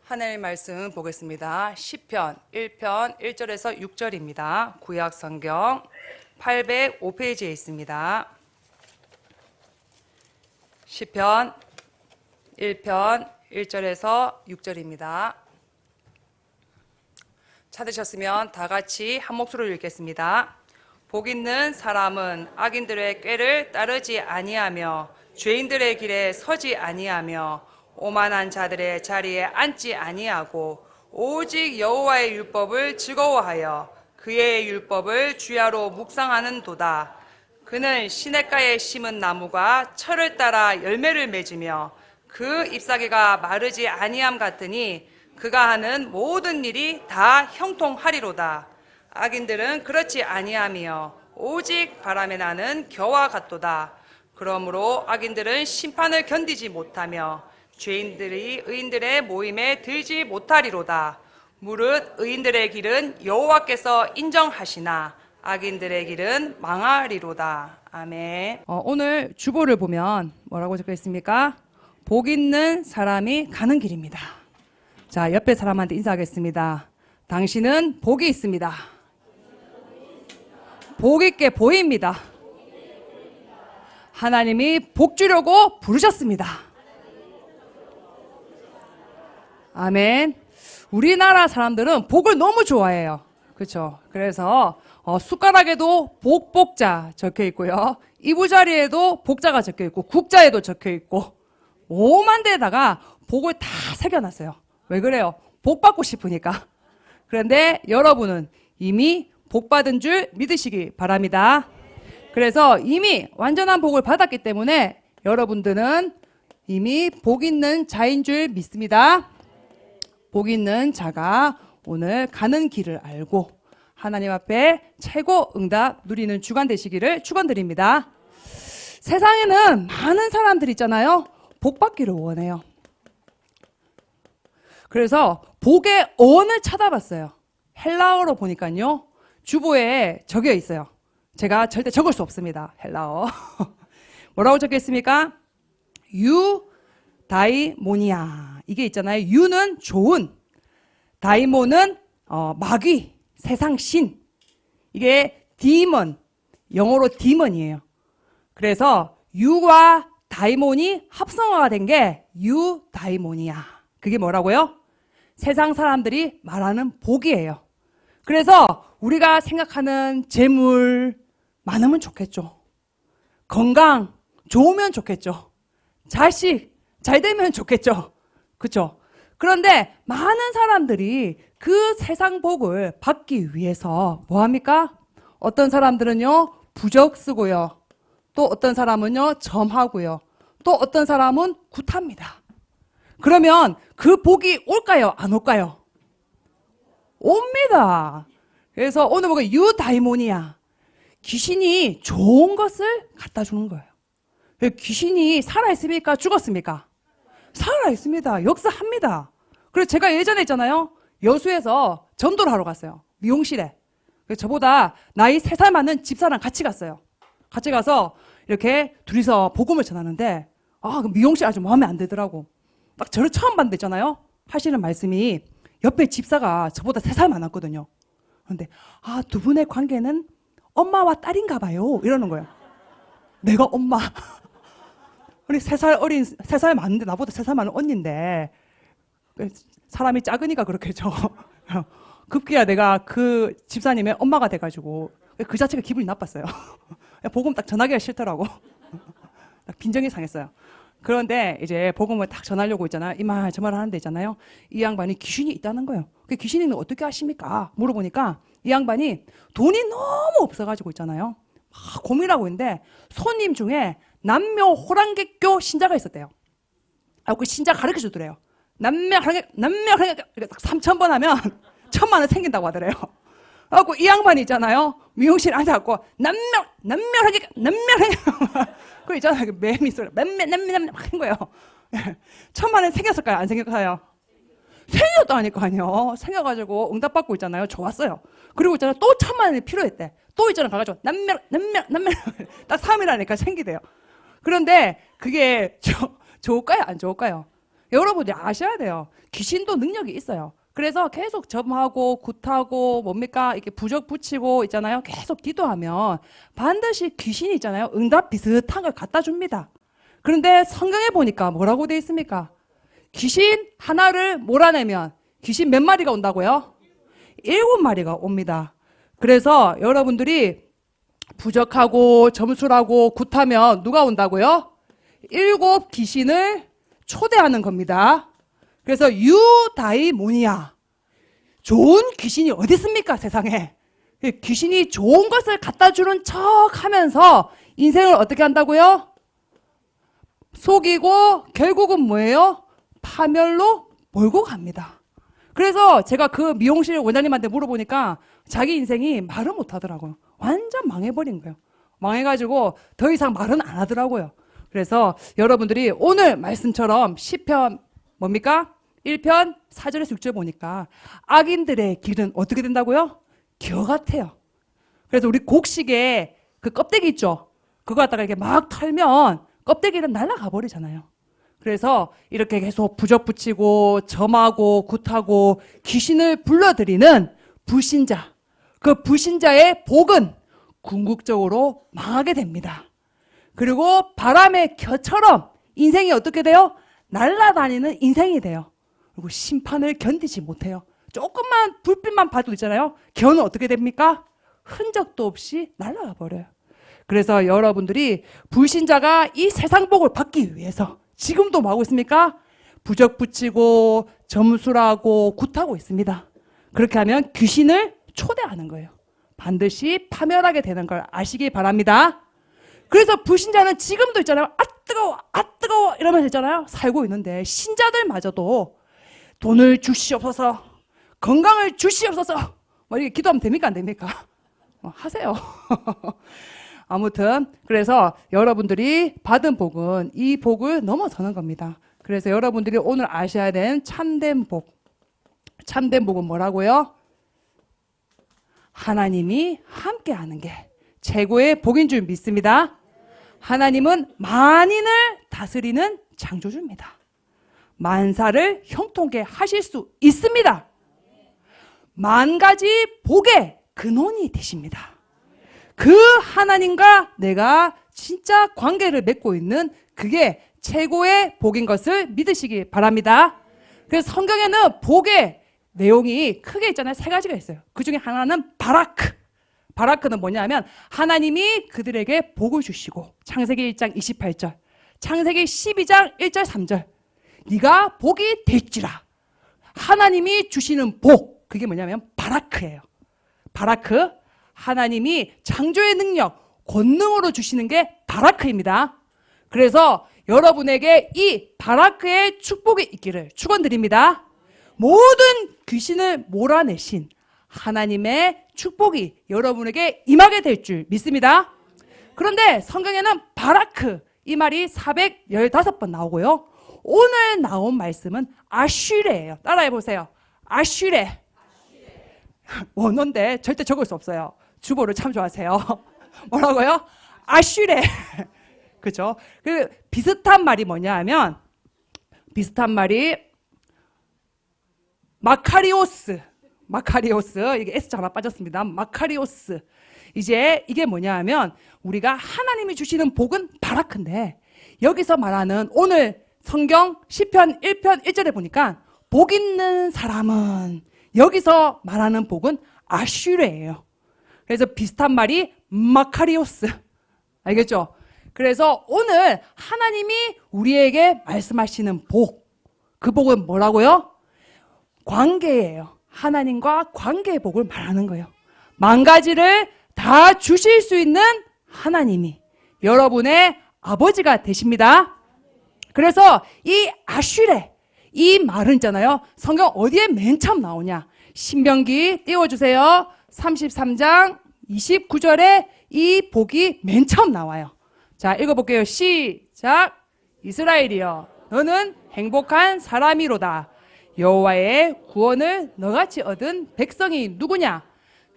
하나님 말씀 보겠습니다. 시편 1편 1절에서 6절입니다. 구약 성경 805페이지에 있습니다. 시편 1편 1절에서 6절입니다. 찾으셨으면 다 같이 한 목소리로 읽겠습니다. 복 있는 사람은 악인들의 꾀를 따르지 아니하며 죄인들의 길에 서지 아니하며 오만한 자들의 자리에 앉지 아니하고 오직 여호와의 율법을 즐거워하여 그의 율법을 주야로 묵상하는 도다. 그는 시냇가에 심은 나무가 철을 따라 열매를 맺으며 그 잎사귀가 마르지 아니함 같으니 그가 하는 모든 일이 다 형통하리로다. 악인들은 그렇지 아니하며 오직 바람에 나는 겨와 같도다. 그러므로 악인들은 심판을 견디지 못하며 죄인들이 의인들의 모임에 들지 못하리로다. 무릇 의인들의 길은 여호와께서 인정하시나 악인들의 길은 망하리로다. 아멘. 오늘 주보를 보면 뭐라고 적혀 있습니까? 복 있는 사람이 가는 길입니다. 자, 옆에 사람한테 인사하겠습니다. 당신은 복이 있습니다. 복 있게 보입니다. 하나님이 복 주려고 부르셨습니다. 아멘. 우리나라 사람들은 복을 너무 좋아해요. 그렇죠? 그래서 숟가락에도 복복자 적혀 있고요. 이부자리에도 복자가 적혀 있고 국자에도 적혀 있고 오만 데다가 복을 다 새겨놨어요. 왜 그래요? 복 받고 싶으니까. 그런데 여러분은 이미 복 받은 줄 믿으시기 바랍니다. 그래서 이미 완전한 복을 받았기 때문에 여러분들은 이미 복 있는 자인 줄 믿습니다. 복 있는 자가 오늘 가는 길을 알고 하나님 앞에 최고 응답 누리는 주간 되시기를 축원드립니다. 세상에는 많은 사람들 있잖아요. 복 받기를 원해요. 그래서 복의 어원을 찾아봤어요. 헬라어로 보니까요. 주보에 적혀 있어요. 제가 절대 적을 수 없습니다. 헬라어. 뭐라고 적혀 있습니까? 유다이모니아. 이게 있잖아요. 유는 좋은, 다이모는 마귀, 세상 신. 이게 디먼, 영어로 디먼이에요. 그래서 유와 다이몬이 합성화가 된 게 유다이모니아. 그게 뭐라고요? 세상 사람들이 말하는 복이에요. 그래서 우리가 생각하는 재물 많으면 좋겠죠. 건강 좋으면 좋겠죠. 자식 잘 되면 좋겠죠. 그렇죠? 그런데 많은 사람들이 그 세상 복을 받기 위해서 뭐합니까? 어떤 사람들은요 부적 쓰고요. 또 어떤 사람은요 점하고요. 또 어떤 사람은 굿합니다. 그러면 그 복이 올까요? 안 올까요? 옵니다. 그래서 오늘 보고 유다이모니아. 귀신이 좋은 것을 갖다 주는 거예요. 귀신이 살아있습니까? 죽었습니까? 살아있습니다. 역사합니다. 그래서 제가 예전에 있잖아요. 여수에서 전도를 하러 갔어요. 미용실에. 그래서 저보다 나이 3살 많은 집사랑 같이 갔어요. 같이 가서 이렇게 둘이서 복음을 전하는데 그 미용실 아주 마음에 안 들더라고. 딱 저를 처음 봤는데 있잖아요. 하시는 말씀이 옆에 집사가 저보다 3살 많았거든요. 그런데 두 분의 관계는 엄마와 딸인가 봐요. 이러는 거예요. 내가 엄마. 우리 3살 많은데 나보다 3살 많은 언니인데 사람이 작으니까 그렇겠죠. 급기야 내가 그 집사님의 엄마가 돼가지고 그 자체가 기분이 나빴어요. 복음 딱 전하기가 싫더라고. 빈정이 상했어요. 그런데 이제 복음을 딱 전하려고 있잖아요. 이 말 저 말 하는데 있잖아요. 이 양반이 귀신이 있다는 거예요. 그 귀신이 어떻게 아십니까? 물어보니까 이 양반이 돈이 너무 없어가지고 있잖아요. 고민하고 있는데 손님 중에 남묘 호랑객교 신자가 있었대요. 그 신자 가르쳐 주더래요. 남묘 호랑객 딱 3,000번 하면 1,000만 원 생긴다고 하더래요. 그래갖고 이 양반이 있잖아요. 미용실에 앉아갖고 남묘 호랑객 그 있잖아요. 매미 소리 남묘 한 거예요. 1,000만 원 생겼을까요? 안 생겼어요? 생겼다니까요. 생겨가지고 응답받고 있잖아요. 좋았어요. 그리고 있잖아요. 또 1,000만 원이 필요했대. 또 있잖아요. 가가지고 남묘 딱 3일 하니까 생기대요. 그런데 그게 좋을까요? 안 좋을까요? 여러분이 아셔야 돼요. 귀신도 능력이 있어요. 그래서 계속 점하고 굿하고 뭡니까? 이렇게 부적 붙이고 있잖아요. 계속 기도하면 반드시 귀신이 있잖아요. 응답 비슷한 걸 갖다 줍니다. 그런데 성경에 보니까 뭐라고 돼 있습니까? 귀신 하나를 몰아내면 귀신 몇 마리가 온다고요? 7마리가 옵니다. 그래서 여러분들이 부적하고 점술하고 굿하면 누가 온다고요? 7 귀신을 초대하는 겁니다. 그래서 유다이모니아, 좋은 귀신이 어디 있습니까, 세상에? 귀신이 좋은 것을 갖다 주는 척 하면서 인생을 어떻게 한다고요? 속이고 결국은 뭐예요? 파멸로 몰고 갑니다. 그래서 제가 그 미용실 원장님한테 물어보니까 자기 인생이 말을 못 하더라고요. 완전 망해버린 거예요. 망해가지고 더 이상 말은 안 하더라고요. 그래서 여러분들이 오늘 말씀처럼 시편 뭡니까? 1편 4절에서 6절 보니까 악인들의 길은 어떻게 된다고요? 겨 같아요. 그래서 우리 곡식에 그 껍데기 있죠? 그거 갖다가 이렇게 막 털면 껍데기는 날아가 버리잖아요. 그래서 이렇게 계속 부적 붙이고 점하고 굿하고 귀신을 불러들이는 불신자, 그 불신자의 복은 궁극적으로 망하게 됩니다. 그리고 바람의 겨처럼 인생이 어떻게 돼요? 날아다니는 인생이 돼요. 그리고 심판을 견디지 못해요. 조금만 불빛만 봐도 있잖아요. 겨는 어떻게 됩니까? 흔적도 없이 날아가 버려요. 그래서 여러분들이 불신자가 이 세상 복을 받기 위해서 지금도 뭐 하고 있습니까? 부적 붙이고 점술하고 굿하고 있습니다. 그렇게 하면 귀신을 초대하는 거예요. 반드시 파멸하게 되는 걸 아시기 바랍니다. 그래서 불신자는 지금도 있잖아요. 아 뜨거워, 아 뜨거워 이러면서 있잖아요. 살고 있는데 신자들마저도 돈을 주시옵소서, 건강을 주시옵소서 뭐 이렇게 기도하면 됩니까, 안 됩니까? 하세요. 아무튼 그래서 여러분들이 받은 복은 이 복을 넘어서는 겁니다. 그래서 여러분들이 오늘 아셔야 되는 참된 복, 참된 복은 뭐라고요? 하나님이 함께하는 게 최고의 복인 줄 믿습니다. 하나님은 만인을 다스리는 창조주입니다. 만사를 형통케 하실 수 있습니다. 만 가지 복의 근원이 되십니다. 그 하나님과 내가 진짜 관계를 맺고 있는 그게 최고의 복인 것을 믿으시기 바랍니다. 그래서 성경에는 복의 내용이 크게 있잖아요. 3가지가 있어요. 그 중에 하나는 바라크. 바라크는 뭐냐면 하나님이 그들에게 복을 주시고, 창세기 1장 28절, 창세기 12장 1절 3절, 네가 복이 될지라. 하나님이 주시는 복, 그게 뭐냐면 바라크예요. 바라크, 하나님이 창조의 능력, 권능으로 주시는 게 바라크입니다. 그래서 여러분에게 이 바라크의 축복이 있기를 축원드립니다. 모든 귀신을 몰아내신 하나님의 축복이 여러분에게 임하게 될 줄 믿습니다. 그런데 성경에는 바라크 이 말이 415번 나오고요. 오늘 나온 말씀은 아슈레예요. 따라해 보세요. 아슈레. 원어인데 절대 적을 수 없어요. 주보를 참조하세요. 뭐라고요? 아슈레. 그죠? 그 비슷한 말이 뭐냐 하면, 비슷한 말이 마카리오스. 이게 S자 하나 빠졌습니다. 마카리오스. 이제 이게 뭐냐 하면, 우리가 하나님이 주시는 복은 바라크인데, 여기서 말하는 오늘 성경 시편 1편 1절에 보니까 복 있는 사람은, 여기서 말하는 복은 아슈레예요. 그래서 비슷한 말이 마카리오스. 알겠죠? 그래서 오늘 하나님이 우리에게 말씀하시는 복, 그 복은 뭐라고요? 관계예요. 하나님과 관계의 복을 말하는 거예요. 10,000가지를 다 주실 수 있는 하나님이 여러분의 아버지가 되십니다. 그래서 이 아슈레, 이 말은 있잖아요. 성경 어디에 맨 처음 나오냐? 신명기 띄워주세요. 33장 29절에 이 복이 맨 처음 나와요. 자, 읽어볼게요. 시작. 이스라엘이여, 너는 행복한 사람이로다. 여호와의 구원을 너같이 얻은 백성이 누구냐?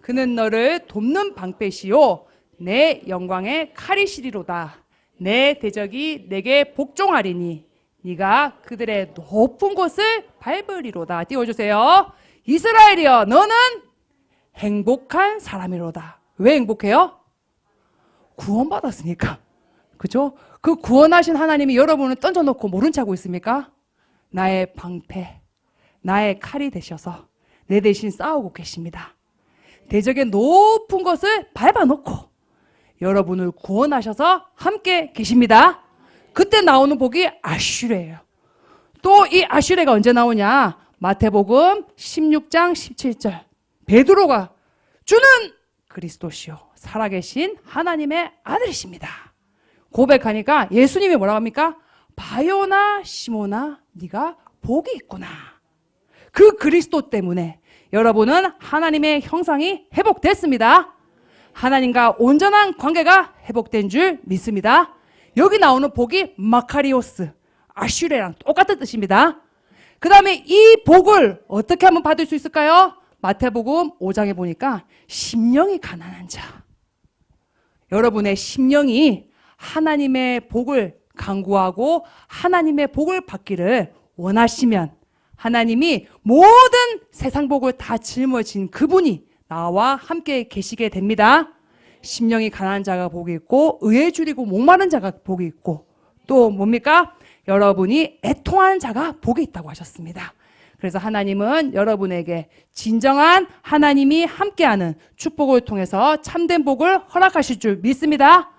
그는 너를 돕는 방패시요 내 영광의 칼이시리로다. 내 대적이 내게 복종하리니 네가 그들의 높은 곳을 밟으리로다. 띄워주세요. 이스라엘이여 너는 행복한 사람이로다. 왜 행복해요? 구원받았으니까. 그죠? 그 구원하신 하나님이 여러분을 던져놓고 모른 체 하고 있습니까? 나의 방패, 나의 칼이 되셔서 내 대신 싸우고 계십니다. 대적의 높은 것을 밟아놓고 여러분을 구원하셔서 함께 계십니다. 그때 나오는 복이 아슈레예요. 또 이 아슈레가 언제 나오냐? 마태복음 16장 17절. 베드로가 주는 그리스도시요 살아계신 하나님의 아들이십니다. 고백하니까 예수님이 뭐라고 합니까? 바요나 시모나 네가 복이 있구나. 그 그리스도 때문에 여러분은 하나님의 형상이 회복됐습니다. 하나님과 온전한 관계가 회복된 줄 믿습니다. 여기 나오는 복이 마카리오스, 아슈레랑 똑같은 뜻입니다. 그 다음에 이 복을 어떻게 하면 받을 수 있을까요? 마태복음 5장에 보니까 심령이 가난한 자. 여러분의 심령이 하나님의 복을 간구하고 하나님의 복을 받기를 원하시면 하나님이 모든 세상 복을 다 짊어진 그분이 나와 함께 계시게 됩니다. 심령이 가난한 자가 복이 있고 의에 줄이고 목마른 자가 복이 있고 또 뭡니까? 여러분이 애통하는 자가 복이 있다고 하셨습니다. 그래서 하나님은 여러분에게 진정한 하나님이 함께하는 축복을 통해서 참된 복을 허락하실 줄 믿습니다.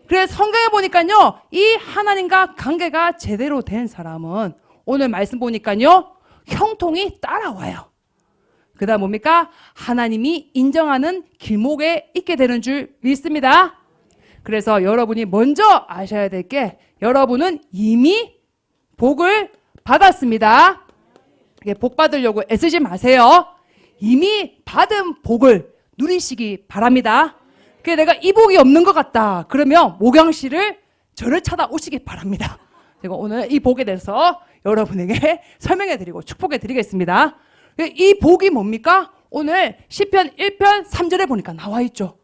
그래서 성경에 보니까요, 이 하나님과 관계가 제대로 된 사람은 오늘 말씀 보니까요, 형통이 따라와요. 그 다음 뭡니까? 하나님이 인정하는 길목에 있게 되는 줄 믿습니다. 그래서 여러분이 먼저 아셔야 될 게 여러분은 이미 복을 받았습니다. 복 받으려고 애쓰지 마세요. 이미 받은 복을 누리시기 바랍니다. 그래서 내가 이 복이 없는 것 같다. 그러면 목양실을 저를 찾아오시기 바랍니다. 제가 오늘 이 복에 대해서 여러분에게 설명해 드리고 축복해 드리겠습니다. 이 복이 뭡니까? 오늘 시편 1편 3절에 보니까 나와 있죠.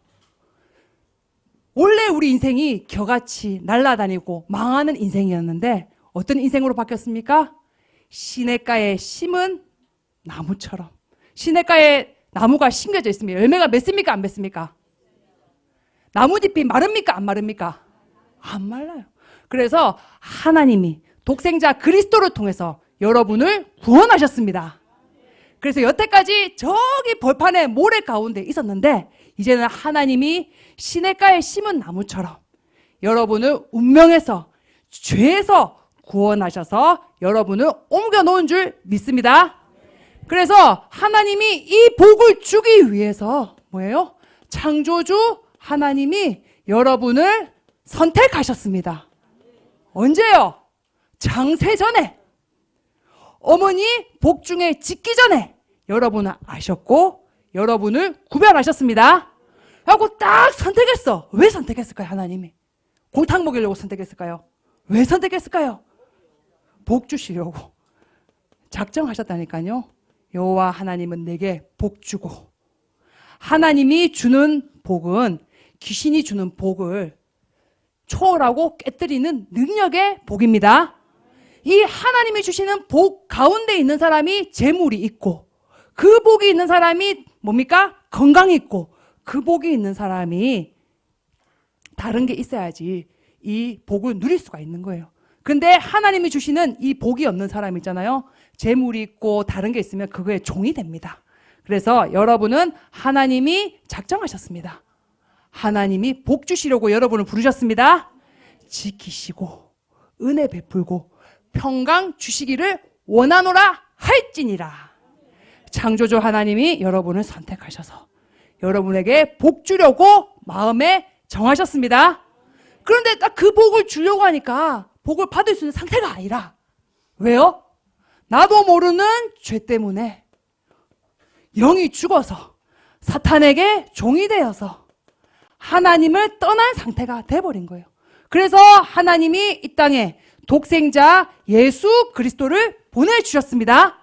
원래 우리 인생이 겨같이 날아다니고 망하는 인생이었는데 어떤 인생으로 바뀌었습니까? 시냇가에 심은 나무처럼. 시냇가에 나무가 심겨져 있습니다. 열매가 맺습니까? 안 맺습니까? 나무잎이 마릅니까? 안 마릅니까? 안 말라요. 그래서 하나님이 독생자 그리스도를 통해서 여러분을 구원하셨습니다. 그래서 여태까지 저기 벌판에 모래 가운데 있었는데 이제는 하나님이 시냇가에 심은 나무처럼 여러분을 운명에서 죄에서 구원하셔서 여러분을 옮겨 놓은 줄 믿습니다. 그래서 하나님이 이 복을 주기 위해서 뭐예요? 창조주 하나님이 여러분을 선택하셨습니다. 언제요? 장세 전에. 어머니 복중에 짓기 전에 여러분을 아셨고 여러분을 구별하셨습니다. 하고 딱 선택했어. 왜 선택했을까요? 하나님이 골탕 먹이려고 선택했을까요? 왜 선택했을까요? 복 주시려고 작정하셨다니까요. 여호와 하나님은 내게 복 주고, 하나님이 주는 복은 귀신이 주는 복을 초월하고 깨뜨리는 능력의 복입니다. 이 하나님이 주시는 복 가운데 있는 사람이 재물이 있고, 그 복이 있는 사람이 뭡니까? 건강이 있고, 그 복이 있는 사람이 다른 게 있어야지 이 복을 누릴 수가 있는 거예요. 근데 하나님이 주시는 이 복이 없는 사람 있잖아요. 재물이 있고 다른 게 있으면 그거에 종이 됩니다. 그래서 여러분은 하나님이 작정하셨습니다. 하나님이 복 주시려고 여러분을 부르셨습니다. 지키시고 은혜 베풀고 평강 주시기를 원하노라 할지니라. 창조주 하나님이 여러분을 선택하셔서 여러분에게 복 주려고 마음에 정하셨습니다. 그런데 딱 그 복을 주려고 하니까 복을 받을 수 있는 상태가 아니라, 왜요? 나도 모르는 죄 때문에 영이 죽어서 사탄에게 종이 되어서 하나님을 떠난 상태가 돼버린 거예요. 그래서 하나님이 이 땅에 독생자 예수 그리스도를 보내주셨습니다.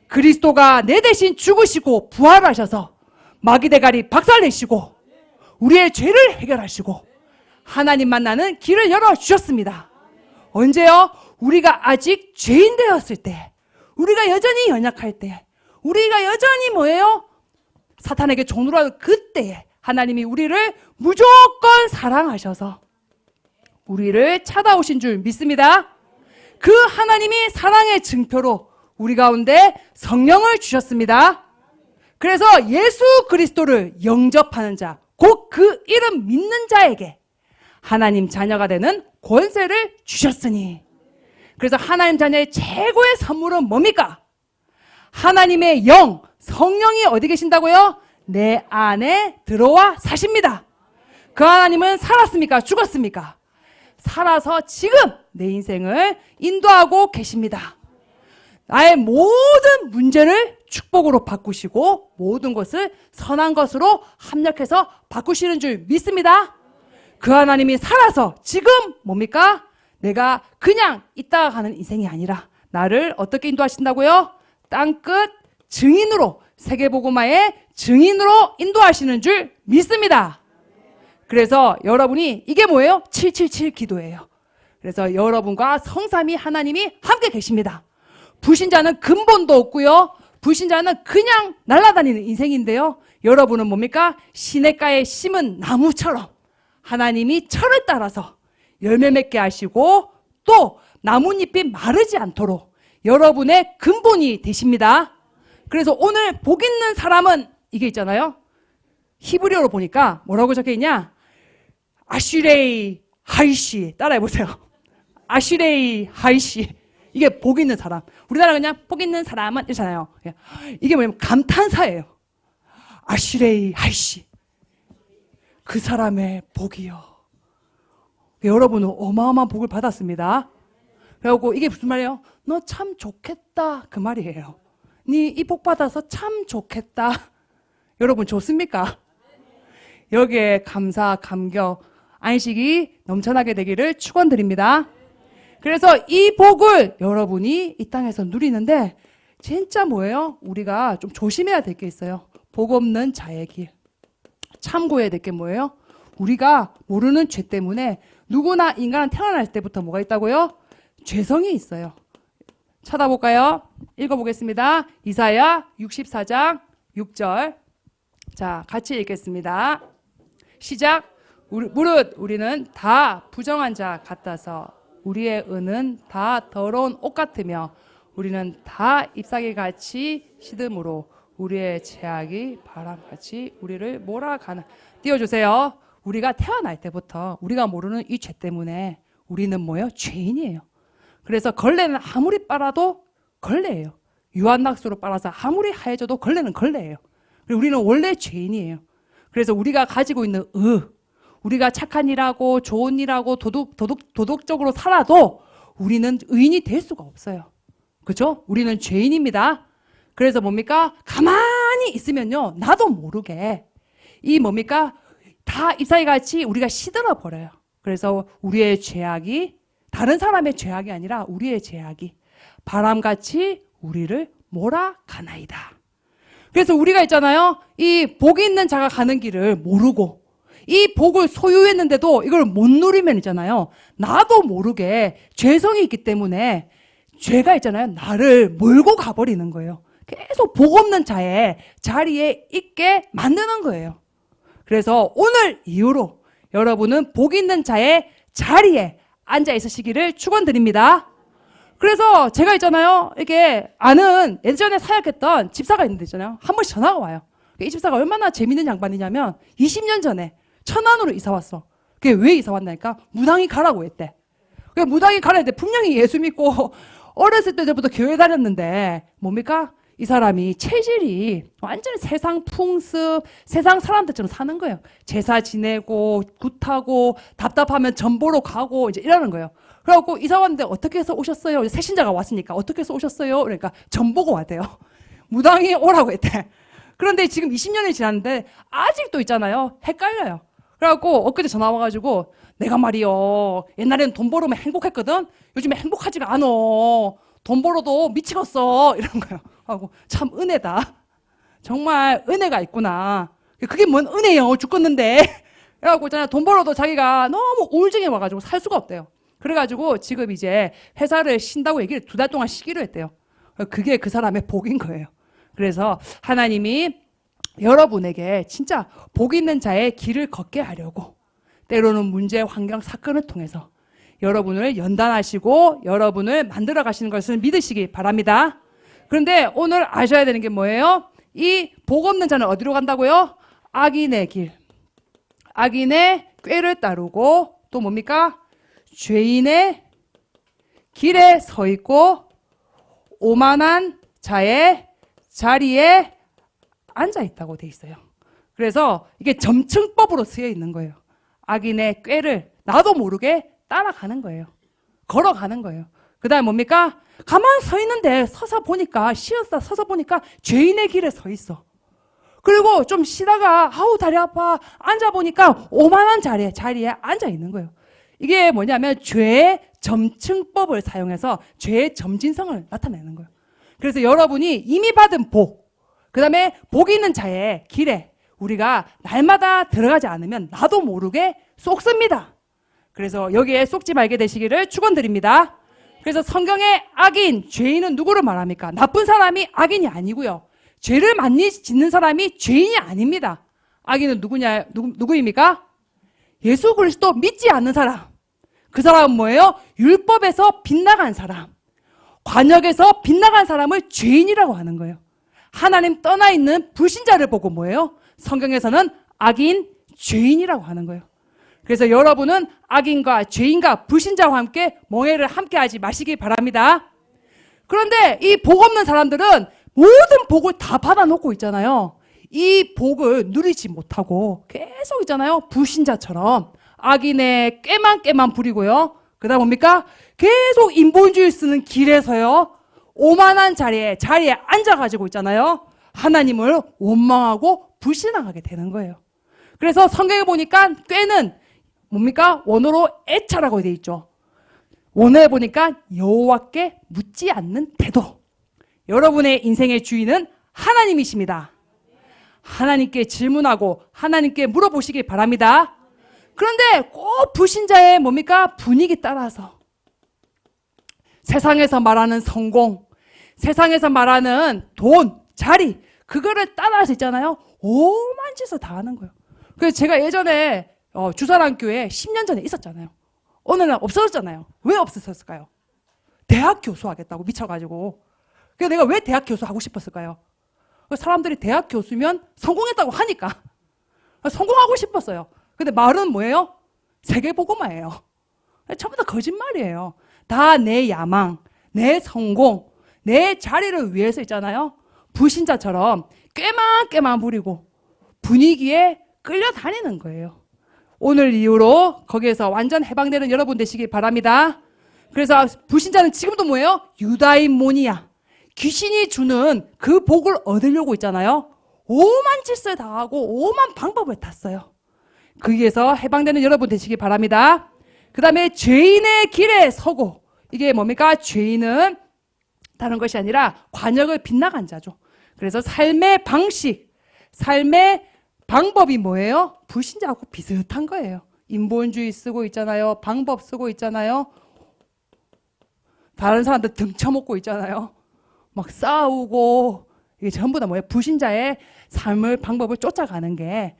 그리스도가 내 대신 죽으시고 부활하셔서 마귀대가리 박살내시고 우리의 죄를 해결하시고 하나님 만나는 길을 열어주셨습니다. 언제요? 우리가 아직 죄인 되었을 때, 우리가 여전히 연약할 때, 우리가 여전히 뭐예요? 사탄에게 종으로 하는 그때에 하나님이 우리를 무조건 사랑하셔서 우리를 찾아오신 줄 믿습니다. 그 하나님이 사랑의 증표로 우리 가운데 성령을 주셨습니다. 그래서 예수 그리스도를 영접하는 자, 곧 그 이름 믿는 자에게 하나님 자녀가 되는 권세를 주셨으니, 그래서 하나님 자녀의 최고의 선물은 뭡니까? 하나님의 영, 성령이 어디 계신다고요? 내 안에 들어와 사십니다. 그 하나님은 살았습니까? 죽었습니까? 살아서 지금 내 인생을 인도하고 계십니다. 나의 모든 문제를 축복으로 바꾸시고 모든 것을 선한 것으로 합력해서 바꾸시는 줄 믿습니다. 그 하나님이 살아서 지금 뭡니까? 내가 그냥 있다가 가는 인생이 아니라 나를 어떻게 인도하신다고요? 땅끝 증인으로, 세계복음화의 증인으로 인도하시는 줄 믿습니다. 그래서 여러분이 이게 뭐예요? 777 기도예요. 그래서 여러분과 성삼위 하나님이 함께 계십니다. 불신자는 근본도 없고요. 불신자는 그냥 날아다니는 인생인데요. 여러분은 뭡니까? 시냇가에 심은 나무처럼 하나님이 철을 따라서 열매 맺게 하시고 또 나뭇잎이 마르지 않도록 여러분의 근본이 되십니다. 그래서 오늘 복 있는 사람은 이게 있잖아요. 히브리어로 보니까 뭐라고 적혀있냐? 아시레이 하이시. 따라해보세요. 아시레이 하이시. 이게 복 있는 사람. 우리나라 그냥 복 있는 사람은 이렇잖아요. 이게 뭐냐면 감탄사예요. 아시레이 하이시. 그 사람의 복이요. 여러분은 어마어마한 복을 받았습니다. 그리고 이게 무슨 말이에요? 너 참 좋겠다 그 말이에요. 니 이 복 받아서 참 좋겠다. 여러분 좋습니까? 여기에 감사, 감격, 안식이 넘쳐나게 되기를 축원드립니다. 그래서 이 복을 여러분이 이 땅에서 누리는데 진짜 뭐예요? 우리가 좀 조심해야 될 게 있어요. 복 없는 자의 길. 참고해야 될 게 뭐예요? 우리가 모르는 죄 때문에 누구나 인간은 태어날 때부터 뭐가 있다고요? 죄성이 있어요. 쳐다볼까요? 읽어보겠습니다. 이사야 64장 6절. 자, 같이 읽겠습니다. 시작. 무릇 우리는 다 부정한 자 같아서 우리의 은은 다 더러운 옷 같으며 우리는 다 잎사귀 같이 시듬으로 우리의 죄악이 바람같이 우리를 몰아가는. 띄워주세요. 우리가 태어날 때부터 우리가 모르는 이 죄 때문에 우리는 뭐예요? 죄인이에요. 그래서 걸레는 아무리 빨아도 걸레예요. 유한낙수로 빨아서 아무리 하얘져도 걸레는 걸레예요. 우리는 원래 죄인이에요. 그래서 우리가 가지고 있는 우리가 착한 일하고 좋은 일하고 도덕적으로 살아도 우리는 의인이 될 수가 없어요. 그렇죠? 우리는 죄인입니다. 그래서 뭡니까? 가만히 있으면요, 나도 모르게 이 뭡니까? 다 잎사귀 같이 우리가 시들어 버려요. 그래서 우리의 죄악이 다른 사람의 죄악이 아니라 우리의 죄악이 바람같이 우리를 몰아가나이다. 그래서 우리가 있잖아요, 이 복이 있는 자가 가는 길을 모르고 이 복을 소유했는데도 이걸 못 누리면 있잖아요, 나도 모르게 죄성이 있기 때문에 죄가 있잖아요, 나를 몰고 가버리는 거예요. 계속 복 없는 자의 자리에 있게 만드는 거예요. 그래서 오늘 이후로 여러분은 복 있는 자의 자리에 앉아 있으시기를 축원드립니다. 그래서 제가 있잖아요, 이게 아는 예전에 사역했던 집사가 있는데 있잖아요, 한 번씩 전화가 와요. 이 집사가 얼마나 재밌는 양반이냐면 20년 전에 천안으로 이사 왔어. 그게 왜 이사 왔나니까 무당이 가라고 했대. 무당이 가라 했대. 분명히 예수 믿고 어렸을 때부터 교회 다녔는데 뭡니까? 이 사람이 체질이 완전히 세상 풍습, 세상 사람들처럼 사는 거예요. 제사 지내고 굿하고 답답하면 전 보러 가고 이제 이러는 거예요. 그래갖고 이사 왔는데 어떻게 해서 오셨어요? 새신자가 왔으니까 어떻게 해서 오셨어요? 그러니까 전 보고 왔대요. 무당이 오라고 했대. 그런데 지금 20년이 지났는데 아직도 있잖아요, 헷갈려요. 그래갖고 엊그제 전화 와가지고 내가 말이요, 옛날에는 돈 벌으면 행복했거든? 요즘에 행복하지가 않아. 돈 벌어도 미치겠어. 이런 거예요. 하고 참 은혜다. 정말 은혜가 있구나. 그게 뭔 은혜요? 죽겠는데. 그래갖고 있잖아요, 돈 벌어도 자기가 너무 우울증에 와가지고 살 수가 없대요. 그래가지고 지금 이제 회사를 쉰다고 얘기를 2달 동안 쉬기로 했대요. 그게 그 사람의 복인 거예요. 그래서 하나님이 여러분에게 진짜 복 있는 자의 길을 걷게 하려고 때로는 문제, 환경, 사건을 통해서 여러분을 연단하시고 여러분을 만들어 가시는 것을 믿으시기 바랍니다. 그런데 오늘 아셔야 되는 게 뭐예요? 이 복 없는 자는 어디로 간다고요? 악인의 길. 악인의 꾀를 따르고 또 뭡니까? 죄인의 길에 서 있고 오만한 자의 자리에 앉아 있다고 돼 있어요. 그래서 이게 점층법으로 쓰여 있는 거예요. 악인의 꾀를 나도 모르게 따라가는 거예요. 걸어가는 거예요. 그 다음에 뭡니까? 가만 서 있는데 서서 보니까 서서 보니까 죄인의 길에 서 있어. 그리고 좀 쉬다가 아우 다리 아파 앉아보니까 오만한 자리에 앉아 있는 거예요. 이게 뭐냐면 죄의 점층법을 사용해서 죄의 점진성을 나타내는 거예요. 그래서 여러분이 이미 받은 복, 그 다음에 복 있는 자의 길에 우리가 날마다 들어가지 않으면 나도 모르게 쏙습니다. 그래서 여기에 쏙지 말게 되시기를 축원드립니다. 그래서 성경의 악인, 죄인은 누구를 말합니까? 나쁜 사람이 악인이 아니고요. 죄를 많이 짓는 사람이 죄인이 아닙니다. 악인은 누구입니까? 예수 그리스도 믿지 않는 사람. 그 사람은 뭐예요? 율법에서 빗나간 사람. 관역에서 빗나간 사람을 죄인이라고 하는 거예요. 하나님 떠나 있는 불신자를 보고 뭐예요? 성경에서는 악인, 죄인이라고 하는 거예요. 그래서 여러분은 악인과 죄인과 불신자와 함께 멍해를 함께 하지 마시기 바랍니다. 그런데 이 복 없는 사람들은 모든 복을 다 받아놓고 있잖아요. 이 복을 누리지 못하고 계속 있잖아요. 불신자처럼 악인의 꾀만 부리고요. 그 다음 뭡니까? 계속 인본주의 쓰는 길에서요. 오만한 자리에 앉아가지고 있잖아요. 하나님을 원망하고 불신앙하게 되는 거예요. 그래서 성경에 보니까 꾀는 뭡니까? 원어로 애차라고 되어 있죠. 원어에 보니까 여호와께 묻지 않는 태도. 여러분의 인생의 주인은 하나님이십니다. 하나님께 질문하고 하나님께 물어보시기 바랍니다. 그런데 꼭 불신자의 뭡니까? 분위기 따라서 세상에서 말하는 성공, 세상에서 말하는 돈, 자리, 그거를 따라서 있잖아요. 오만 짓을 다 하는 거예요. 그래서 제가 예전에 주사랑 교회 10년 전에 있었잖아요. 어느 날 없어졌잖아요. 왜 없어졌을까요? 대학 교수 하겠다고 미쳐가지고. 그래서 내가 왜 대학 교수 하고 싶었을까요? 사람들이 대학 교수면 성공했다고 하니까 성공하고 싶었어요. 근데 말은 뭐예요? 세계보고마예요. 전부 다 거짓말이에요. 다 내 야망, 내 성공, 내 자리를 위해서 있잖아요. 불신자처럼 꾀만 부리고 분위기에 끌려다니는 거예요. 오늘 이후로 거기에서 완전 해방되는 여러분 되시기 바랍니다. 그래서 불신자는 지금도 뭐예요? 유다인모니아. 귀신이 주는 그 복을 얻으려고 있잖아요. 오만 짓을 다 하고 오만 방법을 다 써요. 거기에서 해방되는 여러분 되시기 바랍니다. 그 다음에 죄인의 길에 서고, 이게 뭡니까? 죄인은 다른 것이 아니라 관역을 빗나간 자죠. 그래서 삶의 방식, 삶의 방법이 뭐예요? 불신자하고 비슷한 거예요. 인본주의 쓰고 있잖아요. 방법 쓰고 있잖아요. 다른 사람들 등쳐먹고 있잖아요. 막 싸우고, 이게 전부 다 뭐예요? 불신자의 삶을, 방법을 쫓아가는 게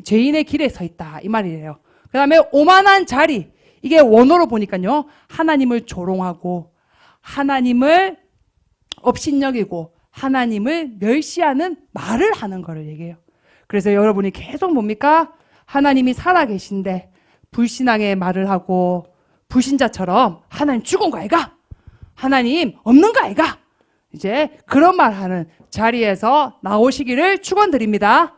죄인의 길에 서 있다. 이 말이에요. 그 다음에 오만한 자리. 이게 원어로 보니까요. 하나님을 조롱하고, 하나님을 업신여기고, 하나님을 멸시하는 말을 하는 거를 얘기해요. 그래서 여러분이 계속 뭡니까? 하나님이 살아계신데 불신앙의 말을 하고 불신자처럼 하나님 죽은 거 아이가? 하나님 없는 거 아이가? 이제 그런 말하는 자리에서 나오시기를 축원드립니다.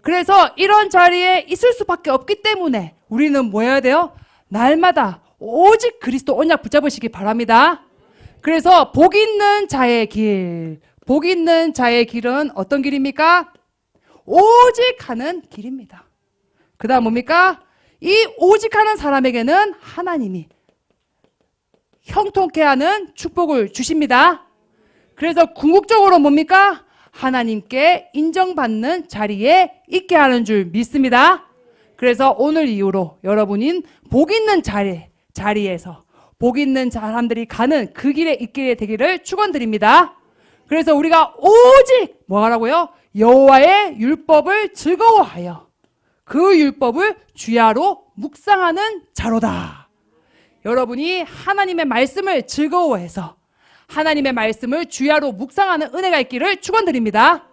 그래서 이런 자리에 있을 수밖에 없기 때문에 우리는 뭐 해야 돼요? 날마다 오직 그리스도 언약 붙잡으시기 바랍니다. 그래서 복 있는 자의 길, 복 있는 자의 길은 어떤 길입니까? 오직 하는 길입니다. 그 다음 뭡니까? 이 오직 하는 사람에게는 하나님이 형통케 하는 축복을 주십니다. 그래서 궁극적으로 뭡니까? 하나님께 인정받는 자리에 있게 하는 줄 믿습니다. 그래서 오늘 이후로 여러분인 복 있는 자리에 자리에서 복 있는 사람들이 가는 그 길에 있게 되기를 축원드립니다. 그래서 우리가 오직 뭐하라고요? 여호와의 율법을 즐거워하여 그 율법을 주야로 묵상하는 자로다. 여러분이 하나님의 말씀을 즐거워해서 하나님의 말씀을 주야로 묵상하는 은혜가 있기를 축원드립니다.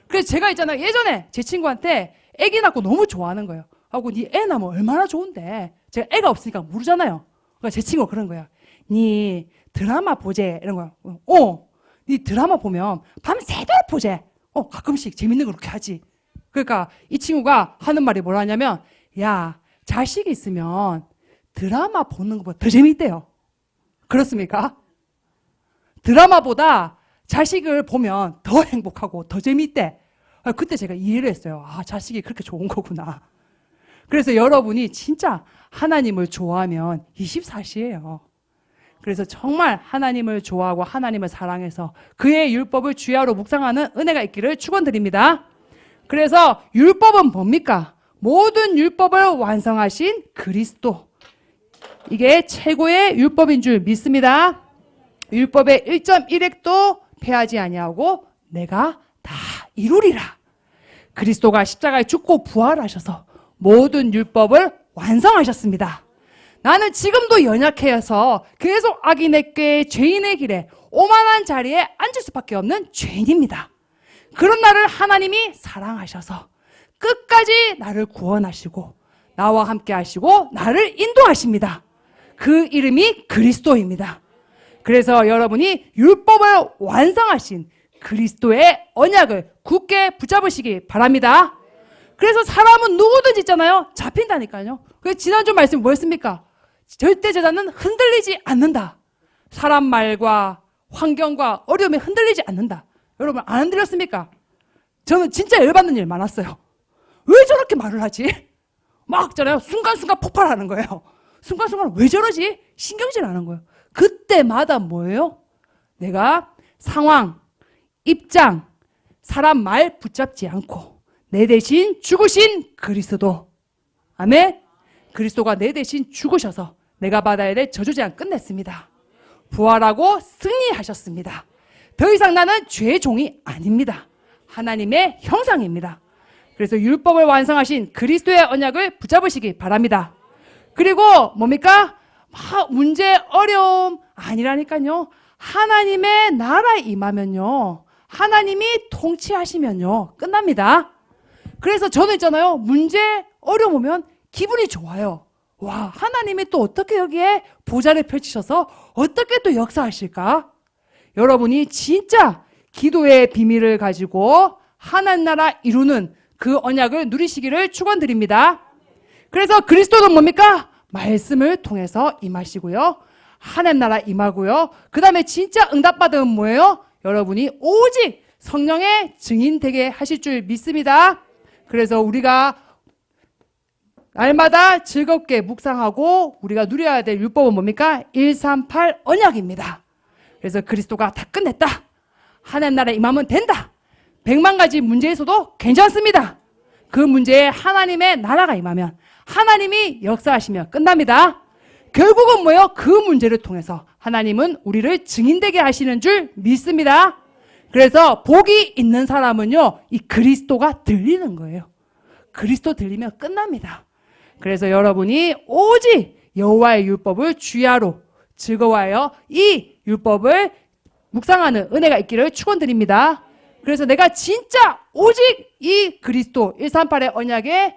그래서 제가 있잖아요. 예전에 제 친구한테 애기 낳고 너무 좋아하는 거예요. 하고 니 애 낳으면 얼마나 좋은데. 제가 애가 없으니까 모르잖아요. 그러니까 제 친구가 그런 거야. 니 드라마 보재. 이런 거야. 니 드라마 보면 밤새도록 보재. 가끔씩 재밌는 거 그렇게 하지. 그러니까 이 친구가 하는 말이 뭐라 하냐면, 야, 자식이 있으면 드라마 보는 것보다 더 재밌대요. 그렇습니까? 드라마보다 자식을 보면 더 행복하고 더 재밌대. 그때 제가 이해를 했어요. 아, 자식이 그렇게 좋은 거구나. 그래서 여러분이 진짜 하나님을 좋아하면 24시예요. 그래서 정말 하나님을 좋아하고 하나님을 사랑해서 그의 율법을 주야로 묵상하는 은혜가 있기를 축원드립니다. 그래서 율법은 뭡니까? 모든 율법을 완성하신 그리스도. 이게 최고의 율법인 줄 믿습니다. 율법의 1.1획도 폐하지 아니하고 내가 다 이루리라. 그리스도가 십자가에 죽고 부활하셔서 모든 율법을 완성하셨습니다. 나는 지금도 연약해서 계속 악인의 꾀, 죄인의 길에 오만한 자리에 앉을 수밖에 없는 죄인입니다. 그런 나를 하나님이 사랑하셔서 끝까지 나를 구원하시고 나와 함께 하시고 나를 인도하십니다. 그 이름이 그리스도입니다. 그래서 여러분이 율법을 완성하신 그리스도의 언약을 굳게 붙잡으시기 바랍니다. 그래서 사람은 누구든지 있잖아요. 잡힌다니까요. 그래서 지난주 말씀이 뭐였습니까? 절대 제자는 흔들리지 않는다. 사람 말과 환경과 어려움에 흔들리지 않는다. 여러분 안 흔들렸습니까? 저는 진짜 열받는 일 많았어요. 왜 저렇게 말을 하지? 막 있잖아요. 순간순간 폭발하는 거예요. 순간순간 왜 저러지? 신경질 나는 거예요. 그때마다 뭐예요? 내가 상황, 입장, 사람 말 붙잡지 않고 내 대신 죽으신 그리스도. 아멘. 그리스도가 내 대신 죽으셔서 내가 받아야 될 저주재앙 끝냈습니다. 부활하고 승리하셨습니다. 더 이상 나는 죄의 종이 아닙니다. 하나님의 형상입니다. 그래서 율법을 완성하신 그리스도의 언약을 붙잡으시기 바랍니다. 그리고 뭡니까? 문제, 어려움 아니라니까요. 하나님의 나라에 임하면요. 하나님이 통치하시면요. 끝납니다. 그래서 저는 있잖아요. 문제, 어려움 오면 기분이 좋아요. 와, 하나님이 또 어떻게 여기에 보좌를 펼치셔서 어떻게 또 역사하실까? 여러분이 진짜 기도의 비밀을 가지고 하나님 나라 이루는 그 언약을 누리시기를 축원드립니다. 그래서 그리스도는 뭡니까? 말씀을 통해서 임하시고요. 하나님 나라 임하고요. 그 다음에 진짜 응답받으면 뭐예요? 여러분이 오직 성령의 증인 되게 하실 줄 믿습니다. 그래서 우리가 날마다 즐겁게 묵상하고 우리가 누려야 될 율법은 뭡니까? 138 언약입니다. 그래서 그리스도가 다 끝냈다. 하나님 나라에 임하면 된다. 100만 가지 문제에서도 괜찮습니다. 그 문제에 하나님의 나라가 임하면 하나님이 역사하시면 끝납니다. 결국은 뭐예요? 그 문제를 통해서 하나님은 우리를 증인되게 하시는 줄 믿습니다. 그래서 복이 있는 사람은요, 이 그리스도가 들리는 거예요. 그리스도 들리면 끝납니다. 그래서 여러분이 오직 여호와의 율법을 주야로 즐거워하여 이 율법을 묵상하는 은혜가 있기를 축원드립니다. 그래서 내가 진짜 오직 이 그리스도 138의 언약에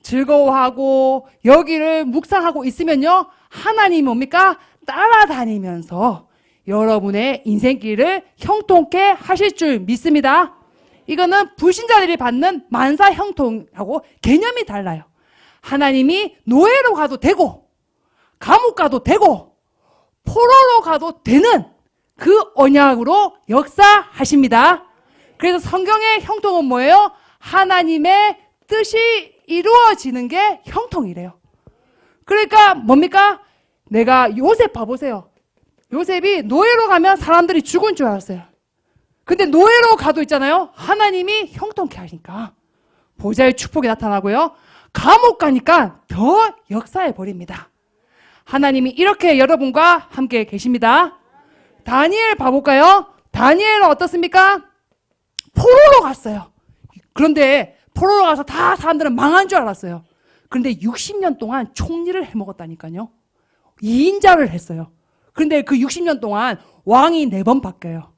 즐거워하고 여기를 묵상하고 있으면요, 하나님이 뭡니까? 따라다니면서 여러분의 인생길을 형통케 하실 줄 믿습니다. 이거는 불신자들이 받는 만사 형통하고 개념이 달라요. 하나님이 노예로 가도 되고 감옥 가도 되고 포로로 가도 되는 그 언약으로 역사하십니다. 그래서 성경의 형통은 뭐예요? 하나님의 뜻이 이루어지는 게 형통이래요. 그러니까 뭡니까? 내가 요셉 봐보세요. 요셉이 노예로 가면 사람들이 죽은 줄 알았어요. 근데 노예로 가도 있잖아요. 하나님이 형통케 하니까 보좌의 축복이 나타나고요. 감옥 가니까 더 역사해 버립니다. 하나님이 이렇게 여러분과 함께 계십니다. 다니엘 봐볼까요? 다니엘은 어떻습니까? 포로로 갔어요. 그런데 포로로 가서 다 사람들은 망한 줄 알았어요. 그런데 60년 동안 총리를 해먹었다니까요. 2인자를 했어요. 그런데 그 60년 동안 왕이 4번 바뀌어요.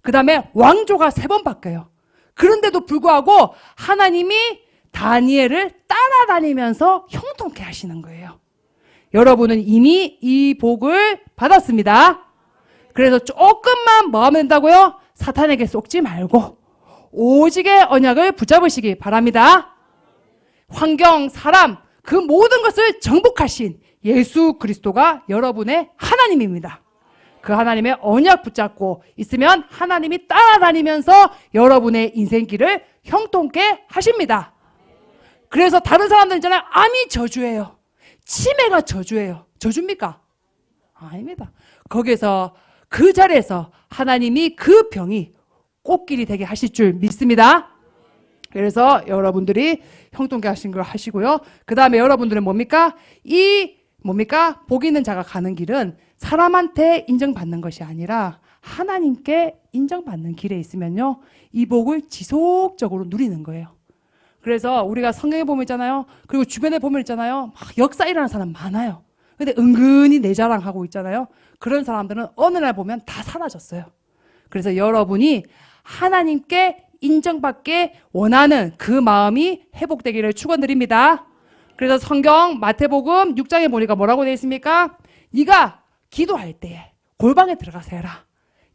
그 다음에 왕조가 3번 바뀌어요. 그런데도 불구하고 하나님이 다니엘을 따라다니면서 형통케 하시는 거예요. 여러분은 이미 이 복을 받았습니다. 그래서 조금만 뭐 하면 된다고요? 사탄에게 속지 말고 오직의 언약을 붙잡으시기 바랍니다. 환경, 사람, 그 모든 것을 정복하신 예수 그리스도가 여러분의 하나님입니다. 그 하나님의 언약 붙잡고 있으면 하나님이 따라다니면서 여러분의 인생길을 형통케 하십니다. 그래서 다른 사람들 있잖아요. 암이 저주예요. 치매가 저주예요. 저주입니까? 아닙니다. 거기서 그 자리에서 하나님이 그 병이 꽃길이 되게 하실 줄 믿습니다. 그래서 여러분들이 형통케 하신 걸 하시고요. 그 다음에 여러분들은 뭡니까? 복 있는 자가 가는 길은 사람한테 인정받는 것이 아니라 하나님께 인정받는 길에 있으면요, 이 복을 지속적으로 누리는 거예요. 그래서 우리가 성경에 보면 있잖아요. 그리고 주변에 보면 있잖아요. 막 역사 일어나는 사람 많아요. 근데 은근히 내 자랑하고 있잖아요. 그런 사람들은 어느 날 보면 다 사라졌어요. 그래서 여러분이 하나님께 인정받게 원하는 그 마음이 회복되기를 축원드립니다. 그래서 성경 마태복음 6장에 보니까 뭐라고 되어 있습니까? 네가 기도할 때에 골방에 들어가서 해라.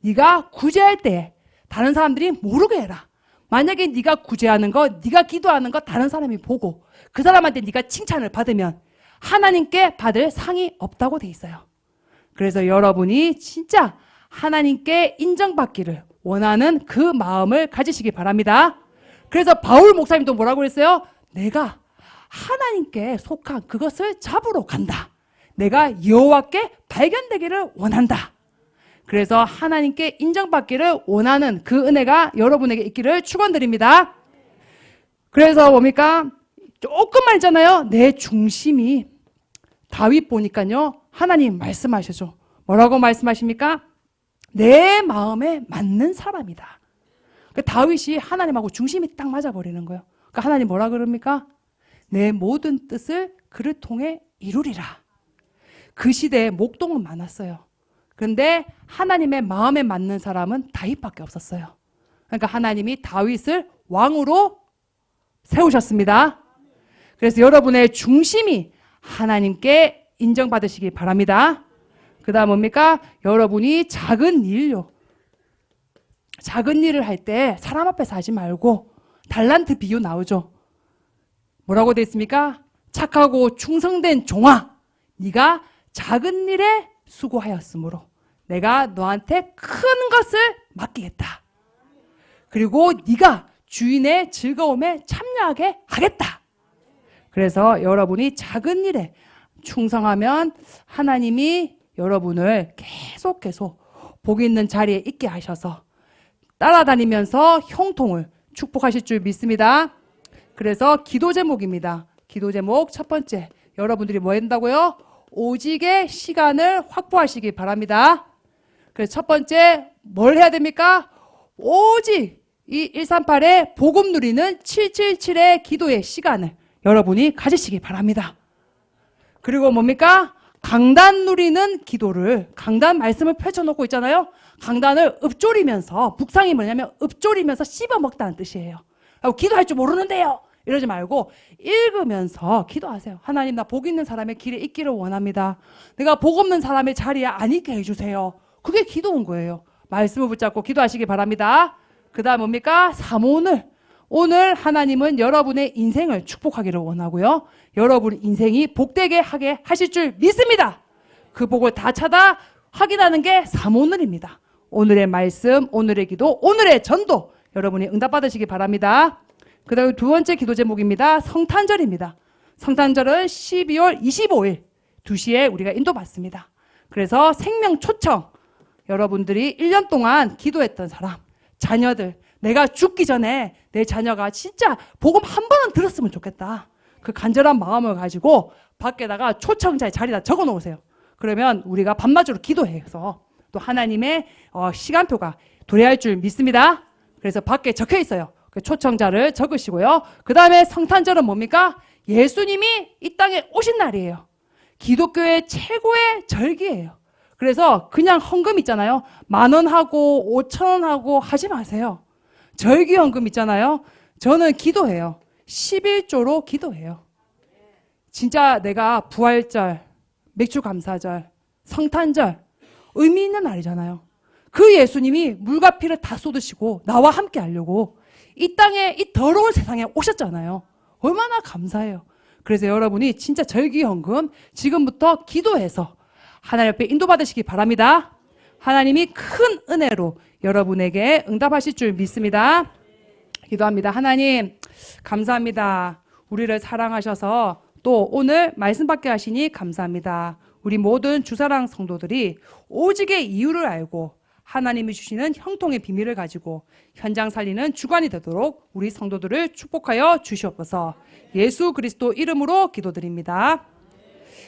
네가 구제할 때에 다른 사람들이 모르게 해라. 만약에 네가 구제하는 거, 네가 기도하는 거 다른 사람이 보고 그 사람한테 네가 칭찬을 받으면 하나님께 받을 상이 없다고 돼 있어요. 그래서 여러분이 진짜 하나님께 인정받기를 원하는 그 마음을 가지시기 바랍니다. 그래서 바울 목사님도 뭐라고 했어요? 내가 하나님께 속한 그것을 잡으러 간다. 내가 여호와께 발견되기를 원한다. 그래서 하나님께 인정받기를 원하는 그 은혜가 여러분에게 있기를 축원드립니다. 그래서 뭡니까? 조금만 있잖아요. 내 중심이 다윗 보니까요. 하나님 말씀하시죠. 뭐라고 말씀하십니까? 내 마음에 맞는 사람이다. 다윗이 하나님하고 중심이 딱 맞아버리는 거예요. 그러니까 하나님 뭐라 그럽니까? 내 모든 뜻을 그를 통해 이루리라. 그 시대에 목동은 많았어요. 그런데 하나님의 마음에 맞는 사람은 다윗밖에 없었어요. 그러니까 하나님이 다윗을 왕으로 세우셨습니다. 그래서 여러분의 중심이 하나님께 인정받으시기 바랍니다. 그 다음 뭡니까? 여러분이 작은 일을 할 때 사람 앞에서 하지 말고 달란트 비유 나오죠. 뭐라고 되어 있습니까? 착하고 충성된 종아, 네가 작은 일에 수고하였으므로 내가 너한테 큰 것을 맡기겠다. 그리고 네가 주인의 즐거움에 참여하게 하겠다. 그래서 여러분이 작은 일에 충성하면 하나님이 여러분을 계속 복 있는 자리에 있게 하셔서 따라다니면서 형통을 축복하실 줄 믿습니다. 그래서 기도 제목입니다. 기도 제목 첫 번째, 여러분들이 뭐 한다고요? 오직의 시간을 확보하시기 바랍니다. 그래서 첫 번째 뭘 해야 됩니까? 오직 이 138의 복음 누리는 777의 기도의 시간을 여러분이 가지시기 바랍니다. 그리고 뭡니까? 강단 누리는 기도를, 강단 말씀을 펼쳐놓고 있잖아요. 강단을 읊조리면서, 북상이 뭐냐면 읊조리면서 씹어먹다는 뜻이에요. 기도할 줄 모르는데요. 이러지 말고 읽으면서 기도하세요. 하나님, 나 복 있는 사람의 길에 있기를 원합니다. 내가 복 없는 사람의 자리에 안 있게 해주세요. 그게 기도인 거예요. 말씀을 붙잡고 기도하시기 바랍니다. 그 다음 뭡니까? 사모늘. 오늘 하나님은 여러분의 인생을 축복하기를 원하고요. 여러분 인생이 복되게 하게 하실 줄 믿습니다. 그 복을 다 찾아 확인하는 게 사모늘입니다. 오늘의 말씀, 오늘의 기도, 오늘의 전도 여러분이 응답받으시기 바랍니다. 그 다음에 두 번째 기도 제목입니다. 성탄절입니다. 성탄절은 12월 25일 2시에 우리가 인도받습니다. 그래서 생명 초청, 여러분들이 1년 동안 기도했던 사람, 자녀들, 내가 죽기 전에 내 자녀가 진짜 복음 한 번은 들었으면 좋겠다. 그 간절한 마음을 가지고 밖에다가 초청자의 자리에다 적어 놓으세요. 그러면 우리가 밤낮으로 기도해서 또 하나님의 시간표가 도래할 줄 믿습니다. 그래서 밖에 적혀 있어요. 그 초청자를 적으시고요. 그 다음에 성탄절은 뭡니까? 예수님이 이 땅에 오신 날이에요. 기독교의 최고의 절기예요. 그래서 그냥 헌금 있잖아요. 10,000원하고 5,000원하고 하지 마세요. 절기 헌금 있잖아요. 저는 기도해요. 11조로 기도해요. 진짜 내가 부활절, 맥주감사절, 성탄절 의미 있는 날이잖아요. 그 예수님이 물과 피를 다 쏟으시고 나와 함께 하려고 이 땅에 이 더러운 세상에 오셨잖아요. 얼마나 감사해요. 그래서 여러분이 진짜 절기헌금 지금부터 기도해서 하나님 앞에 인도받으시기 바랍니다. 하나님이 큰 은혜로 여러분에게 응답하실 줄 믿습니다. 기도합니다. 하나님 감사합니다. 우리를 사랑하셔서 또 오늘 말씀 받게 하시니 감사합니다. 우리 모든 주사랑 성도들이 오직의 이유를 알고 하나님이 주시는 형통의 비밀을 가지고 현장 살리는 주관이 되도록 우리 성도들을 축복하여 주시옵소서. 예수 그리스도 이름으로 기도드립니다.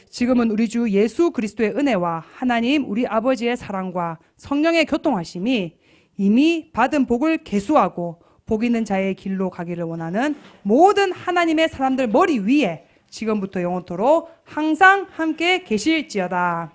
지금은 우리 주 예수 그리스도의 은혜와 하나님 우리 아버지의 사랑과 성령의 교통하심이 이미 받은 복을 계수하고 복 있는 자의 길로 가기를 원하는 모든 하나님의 사람들 머리 위에 지금부터 영원토록 항상 함께 계실지어다.